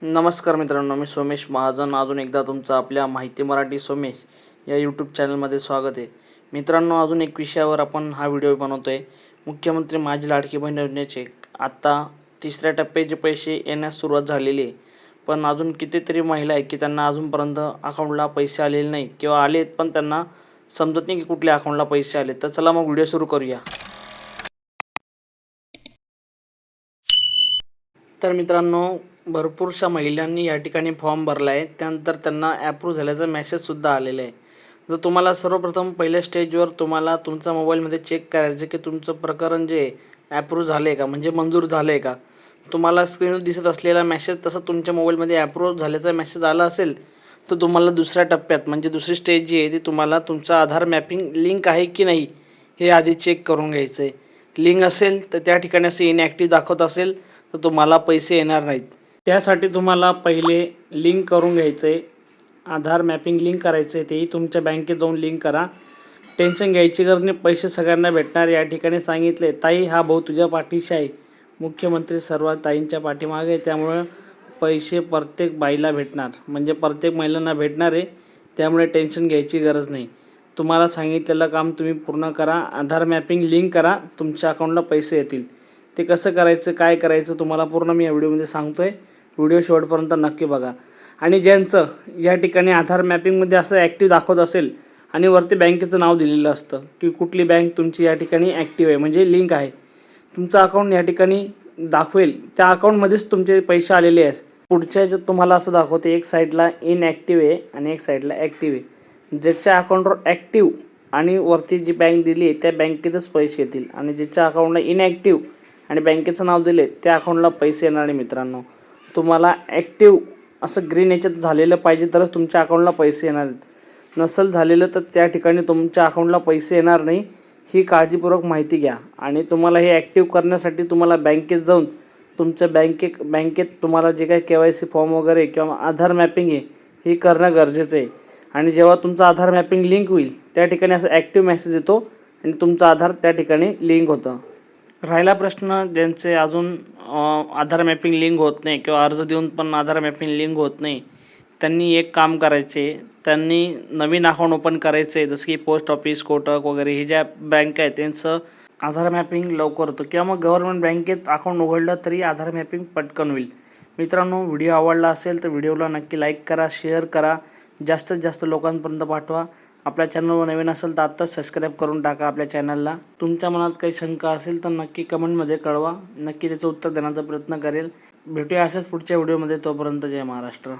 नमस्कार मित्रांनो, मी सोमेश महाजन अजून एकदा तुमचं आपल्या माहिती मराठी सोमेश या यूट्यूब चॅनलमध्ये स्वागत आहे. मित्रांनो, अजून एक विषयावर आपण हा व्हिडिओ बनवतो आहे. मुख्यमंत्री माझी लाडकी बहीण योजनेचे आता तिसऱ्या टप्प्याचे पैसे येण्यास सुरुवात झालेली आहे. पण अजून कितीतरी महिला आहेत की त्यांना अजूनपर्यंत अकाउंटला पैसे आलेले नाही किंवा आलेत पण त्यांना समजत नाही की कुठल्या अकाउंटला पैसे आले. तर चला मग व्हिडिओ सुरू करूया. तर मित्रांनो, भरपूरशा महिलांनी या ठिकाणी फॉर्म भरला आहे. त्यानंतर त्यांना ॲप्रूव्ह झाल्याचा मेसेजसुद्धा आलेला आहे. तर तुम्हाला सर्वप्रथम पहिल्या स्टेजवर तुम्हाला तुमच्या मोबाईलमध्ये चेक करायचं की तुमचं प्रकरण जे ॲप्रूव्ह झालं आहे का, म्हणजे मंजूर झालं आहे का. तुम्हाला स्क्रीनवर दिसत असलेला मेसेज तसं तुमच्या मोबाईलमध्ये ॲप्रूव्ह झाल्याचा मेसेज आला असेल तर तुम्हाला दुसऱ्या टप्प्यात म्हणजे दुसरी स्टेज जी आहे ती तुम्हाला तुमचं आधार मॅपिंग लिंक आहे की नाही हे आधी चेक करून घ्यायचं आहे. लिंक असेल तर त्या ठिकाणी असं इनॅक्टिव्ह दाखवत असेल तर तुम्हाला पैसे येणार नाहीत. त्यासाठी तुम्हाला पहिले लिंक करून घ्यायचं आहे. आधार मॅपिंग लिंक करायचं आहे. तेही तुमच्या बँकेत जाऊन लिंक करा. टेन्शन घ्यायची गरज नाही, पैसे सगळ्यांना भेटणार. या ठिकाणी सांगितले, ताई हा भाऊ तुझ्या पाठीशी आहे. मुख्यमंत्री सर्व ताईंच्या पाठीमागे आहे, त्यामुळे पैसे प्रत्येक बाईला भेटणार, म्हणजे प्रत्येक महिलांना भेटणार आहे. त्यामुळे टेन्शन घ्यायची गरज नाही. तुम्हाला सांगितलेलं काम तुम्ही पूर्ण करा. आधार मॅपिंग लिंक करा, तुमच्या अकाउंटला पैसे येतील. ते कसं करायचं, काय करायचं तुम्हाला पूर्ण मी या व्हिडिओमध्ये सांगतो आहे. व्हिडिओ शेवटपर्यंत नक्की बघा. आणि ज्यांचं या ठिकाणी आधार मॅपिंगमध्ये असं ॲक्टिव्ह दाखवत असेल आणि वरती बँकेचं नाव दिलेलं असतं की कुठली बँक तुमची या ठिकाणी ॲक्टिव्ह आहे, म्हणजे लिंक आहे, तुमचं अकाउंट या ठिकाणी दाखवेल, त्या अकाउंटमध्येच तुमचे पैसे आलेले आहेत. पुढच्या याच्यात तुम्हाला असं दाखवते, एक साईडला इनॲक्टिव्ह आहे आणि एक साईडला ॲक्टिव्ह आहे. ज्याच्या अकाउंटवर ॲक्टिव्ह आणि वरती जी बँक दिली आहे त्या बँकेतच पैसे येतील, आणि ज्याच्या अकाउंटला इनॲक्टिव्ह आणि बँकेचं नाव दिले त्या अकाउंटला पैसे येणार नाही. मित्रांनो, तुम्हाला ॲक्टिव्ह असं ग्रीन याच्यात झालेलं पाहिजे तरच तुमच्या अकाउंटला पैसे येणार आहेत. नसेल झालेलं तर त्या ठिकाणी तुमच्या अकाउंटला पैसे येणार नाही. ही काळजीपूर्वक माहिती घ्या. आणि तुम्हाला हे ॲक्टिव्ह करण्यासाठी तुम्हाला बँकेत जाऊन तुमच्या बँकेत तुम्हाला जे काही KYC फॉर्म वगैरे किंवा आधार मॅपिंग आहे हे करणं गरजेचं आहे. आणि जेव्हा तुमचं आधार मॅपिंग लिंक होईल त्या ठिकाणी असं ॲक्टिव्ह मेसेज येतो आणि तुमचं आधार त्या ठिकाणी लिंक होतं. राहिला प्रश्न ज्यांचे अजून आधार मॅपिंग लिंक होत नाही किंवा अर्ज देऊन पण आधार मॅपिंग लिंक होत नाही, त्यांनी एक काम करायचे, त्यांनी नवीन अकाउंट ओपन करायचं आहे. जसं की पोस्ट ऑफिस, कोटक वगैरे हे ज्या बँक आहेत त्यांचं आधार मॅपिंग लवकर होतं, किंवा मग गव्हर्नमेंट बँकेत अकाउंट उघडलं तरी आधार मॅपिंग पटकन होईल. मित्रांनो, व्हिडिओ आवडला असेल तर व्हिडिओला नक्की लाईक करा, शेअर करा, जास्तीत जास्त लोकांपर्यंत पाठवा. आपल्या चॅनलवर नवीन असेल तर आत्ताच सबस्क्राईब करून टाका आपल्या चॅनलला. तुमच्या मनात काही शंका असेल तर नक्की कमेंटमध्ये कळवा. नक्की त्याचं उत्तर देण्याचा प्रयत्न करेल. भेटूया अशाच पुढच्या व्हिडिओमध्ये. तोपर्यंत जय महाराष्ट्र.